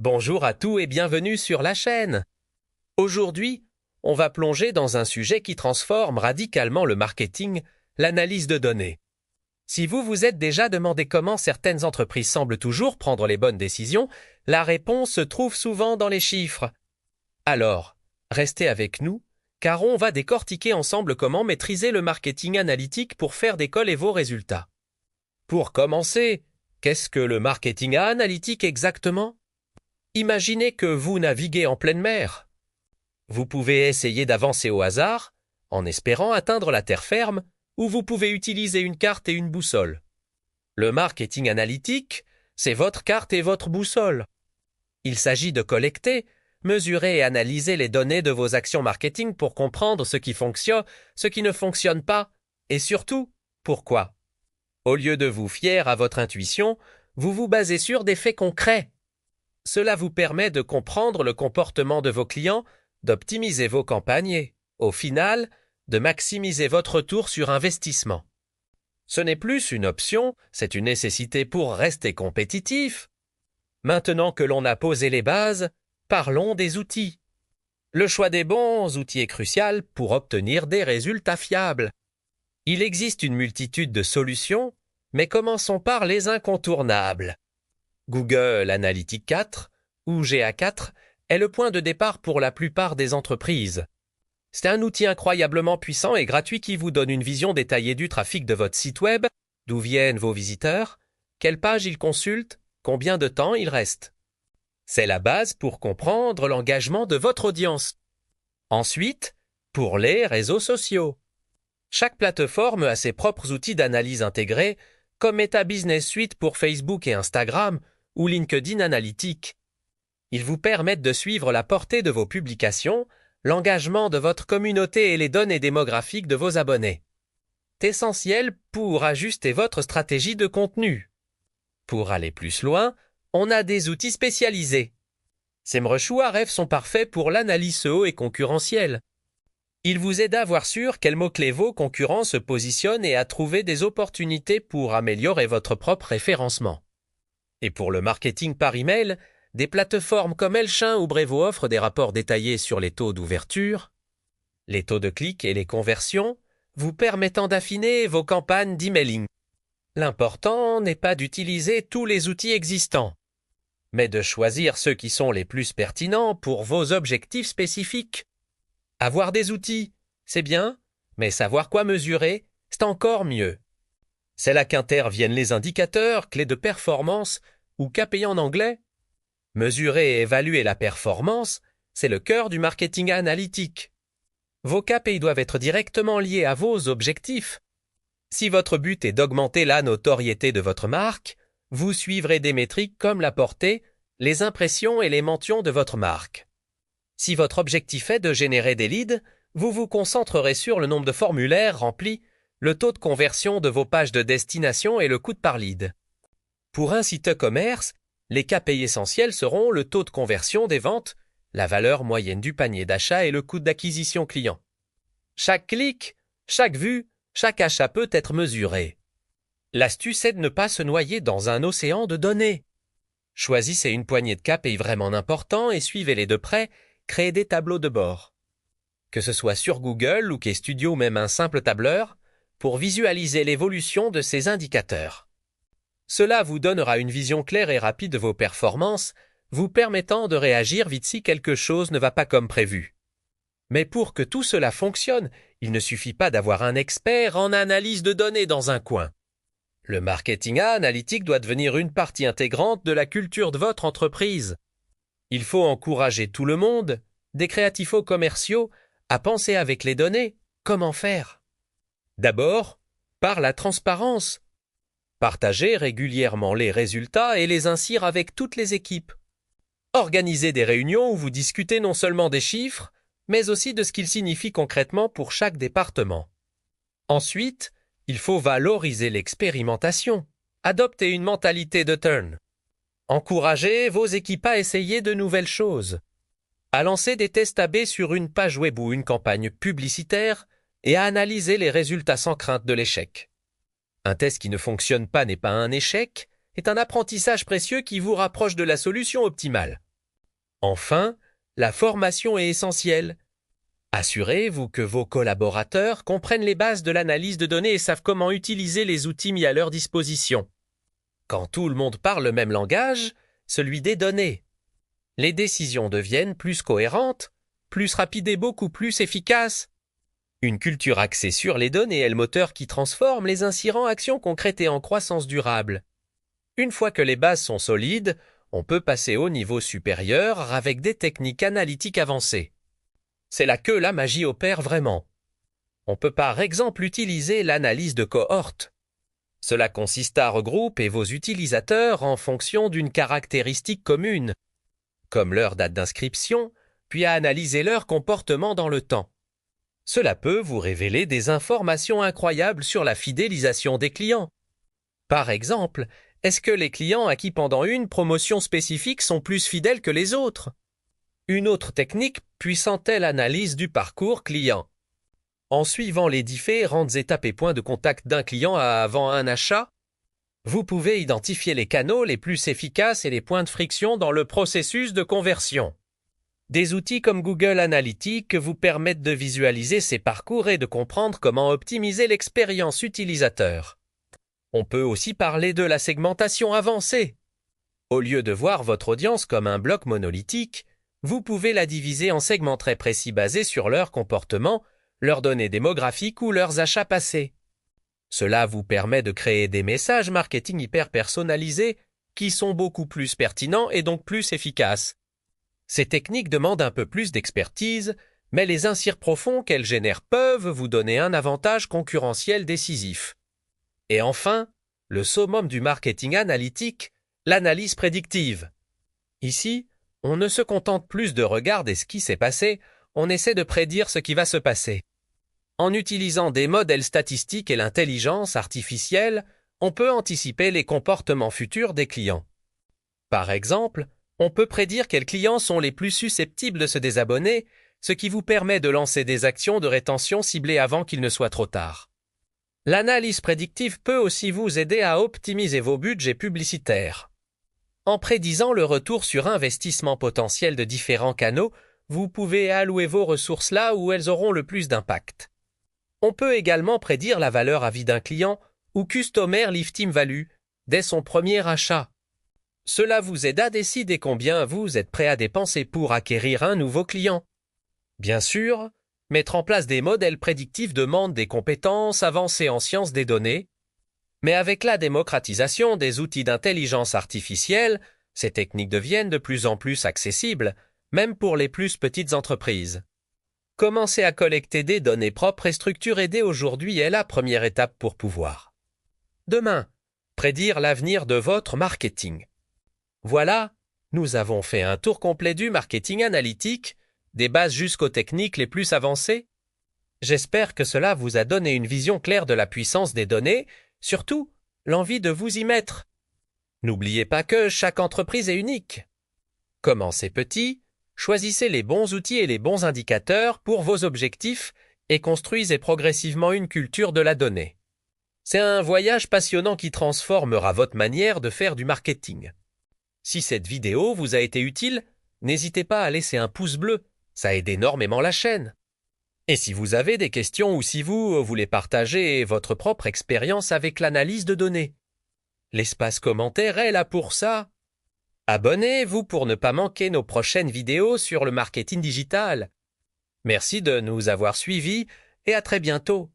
Bonjour à tous et bienvenue sur la chaîne. Aujourd'hui, on va plonger dans un sujet qui transforme radicalement le marketing, l'analyse de données. Si vous vous êtes déjà demandé comment certaines entreprises semblent toujours prendre les bonnes décisions, la réponse se trouve souvent dans les chiffres. Alors, restez avec nous, car on va décortiquer ensemble comment maîtriser le marketing analytique pour faire décoller vos résultats. Pour commencer, qu'est-ce que le marketing analytique exactement ? Imaginez que vous naviguez en pleine mer. Vous pouvez essayer d'avancer au hasard, en espérant atteindre la terre ferme, ou vous pouvez utiliser une carte et une boussole. Le marketing analytique, c'est votre carte et votre boussole. Il s'agit de collecter, mesurer et analyser les données de vos actions marketing pour comprendre ce qui fonctionne, ce qui ne fonctionne pas, et surtout, pourquoi. Au lieu de vous fier à votre intuition, vous vous basez sur des faits concrets. Cela vous permet de comprendre le comportement de vos clients, d'optimiser vos campagnes et, au final, de maximiser votre retour sur investissement. Ce n'est plus une option, c'est une nécessité pour rester compétitif. Maintenant que l'on a posé les bases, parlons des outils. Le choix des bons outils est crucial pour obtenir des résultats fiables. Il existe une multitude de solutions, mais commençons par les incontournables. Google Analytics 4 ou GA4 est le point de départ pour la plupart des entreprises. C'est un outil incroyablement puissant et gratuit qui vous donne une vision détaillée du trafic de votre site web, d'où viennent vos visiteurs, quelles pages ils consultent, combien de temps ils restent. C'est la base pour comprendre l'engagement de votre audience. Ensuite, pour les réseaux sociaux. Chaque plateforme a ses propres outils d'analyse intégrés, comme Meta Business Suite pour Facebook et Instagram, ou LinkedIn Analytics. Ils vous permettent de suivre la portée de vos publications, l'engagement de votre communauté et les données démographiques de vos abonnés. C'est essentiel pour ajuster votre stratégie de contenu. Pour aller plus loin, on a des outils spécialisés. SEMrush ou Ahrefs sont parfaits pour l'analyse SEO et concurrentielle. Ils vous aident à voir sur quels mots-clés vos concurrents se positionnent et à trouver des opportunités pour améliorer votre propre référencement. Et pour le marketing par email, des plateformes comme Elchin ou Brevo offrent des rapports détaillés sur les taux d'ouverture, les taux de clics et les conversions, vous permettant d'affiner vos campagnes d'emailing. L'important n'est pas d'utiliser tous les outils existants, mais de choisir ceux qui sont les plus pertinents pour vos objectifs spécifiques. Avoir des outils, c'est bien, mais savoir quoi mesurer, c'est encore mieux. C'est là qu'interviennent les indicateurs, clés de performance, ou KPI en anglais. Mesurer et évaluer la performance, c'est le cœur du marketing analytique. Vos KPI doivent être directement liés à vos objectifs. Si votre but est d'augmenter la notoriété de votre marque, vous suivrez des métriques comme la portée, les impressions et les mentions de votre marque. Si votre objectif est de générer des leads, vous vous concentrerez sur le nombre de formulaires remplis, le taux de conversion de vos pages de destination et le coût par lead. Pour un site e-commerce, les KPI essentiels seront le taux de conversion des ventes, la valeur moyenne du panier d'achat et le coût d'acquisition client. Chaque clic, chaque vue, chaque achat peut être mesuré. L'astuce est de ne pas se noyer dans un océan de données. Choisissez une poignée de KPI vraiment importants et suivez-les de près, créez des tableaux de bord. Que ce soit sur Google ou KStudio ou même un simple tableur, pour visualiser l'évolution de ces indicateurs. Cela vous donnera une vision claire et rapide de vos performances, vous permettant de réagir vite si quelque chose ne va pas comme prévu. Mais pour que tout cela fonctionne, il ne suffit pas d'avoir un expert en analyse de données dans un coin. Le marketing analytique doit devenir une partie intégrante de la culture de votre entreprise. Il faut encourager tout le monde, des créatifs aux commerciaux, à penser avec les données, comment faire. D'abord, par la transparence. Partagez régulièrement les résultats et les insire avec toutes les équipes. Organisez des réunions où vous discutez non seulement des chiffres, mais aussi de ce qu'ils signifient concrètement pour chaque département. Ensuite, il faut valoriser l'expérimentation. Adoptez une mentalité de turn. Encouragez vos équipes à essayer de nouvelles choses. À lancer des tests A/B sur une page web ou une campagne publicitaire et à analyser les résultats sans crainte de l'échec. Un test qui ne fonctionne pas n'est pas un échec, est un apprentissage précieux qui vous rapproche de la solution optimale. Enfin, la formation est essentielle. Assurez-vous que vos collaborateurs comprennent les bases de l'analyse de données et savent comment utiliser les outils mis à leur disposition. Quand tout le monde parle le même langage, celui des données, les décisions deviennent plus cohérentes, plus rapides et beaucoup plus efficaces. Une culture axée sur les données est le moteur qui transforme les insirs en actions concrètes et en croissance durable. Une fois que les bases sont solides, on peut passer au niveau supérieur avec des techniques analytiques avancées. C'est là que la magie opère vraiment. On peut par exemple utiliser l'analyse de cohorte. Cela consiste à regrouper vos utilisateurs en fonction d'une caractéristique commune, comme leur date d'inscription, puis à analyser leur comportement dans le temps. Cela peut vous révéler des informations incroyables sur la fidélisation des clients. Par exemple, est-ce que les clients acquis pendant une promotion spécifique sont plus fidèles que les autres? Une autre technique puissante est l'analyse du parcours client. En suivant les différentes étapes et points de contact d'un client avant un achat, vous pouvez identifier les canaux les plus efficaces et les points de friction dans le processus de conversion. Des outils comme Google Analytics vous permettent de visualiser ces parcours et de comprendre comment optimiser l'expérience utilisateur. On peut aussi parler de la segmentation avancée. Au lieu de voir votre audience comme un bloc monolithique, vous pouvez la diviser en segments très précis basés sur leur comportement, leurs données démographiques ou leurs achats passés. Cela vous permet de créer des messages marketing hyper personnalisés qui sont beaucoup plus pertinents et donc plus efficaces. Ces techniques demandent un peu plus d'expertise, mais les insirs profonds qu'elles génèrent peuvent vous donner un avantage concurrentiel décisif. Et enfin, le summum du marketing analytique, l'analyse prédictive. Ici, on ne se contente plus de regarder ce qui s'est passé, on essaie de prédire ce qui va se passer. En utilisant des modèles statistiques et l'intelligence artificielle, on peut anticiper les comportements futurs des clients. Par exemple, on peut prédire quels clients sont les plus susceptibles de se désabonner, ce qui vous permet de lancer des actions de rétention ciblées avant qu'il ne soit trop tard. L'analyse prédictive peut aussi vous aider à optimiser vos budgets publicitaires. En prédisant le retour sur investissement potentiel de différents canaux, vous pouvez allouer vos ressources là où elles auront le plus d'impact. On peut également prédire la valeur à vie d'un client ou Customer Lifetime Value dès son premier achat. Cela vous aide à décider combien vous êtes prêt à dépenser pour acquérir un nouveau client. Bien sûr, mettre en place des modèles prédictifs demande des compétences avancées en sciences des données, mais avec la démocratisation des outils d'intelligence artificielle, ces techniques deviennent de plus en plus accessibles, même pour les plus petites entreprises. Commencer à collecter des données propres et structurées dès aujourd'hui est la première étape pour pouvoir. Demain, prédire l'avenir de votre marketing. Voilà, nous avons fait un tour complet du marketing analytique, des bases jusqu'aux techniques les plus avancées. J'espère que cela vous a donné une vision claire de la puissance des données, surtout l'envie de vous y mettre. N'oubliez pas que chaque entreprise est unique. Commencez petit, choisissez les bons outils et les bons indicateurs pour vos objectifs et construisez progressivement une culture de la donnée. C'est un voyage passionnant qui transformera votre manière de faire du marketing. Si cette vidéo vous a été utile, n'hésitez pas à laisser un pouce bleu, ça aide énormément la chaîne. Et si vous avez des questions ou si vous voulez partager votre propre expérience avec l'analyse de données, l'espace commentaire est là pour ça. Abonnez-vous pour ne pas manquer nos prochaines vidéos sur le marketing digital. Merci de nous avoir suivis et à très bientôt.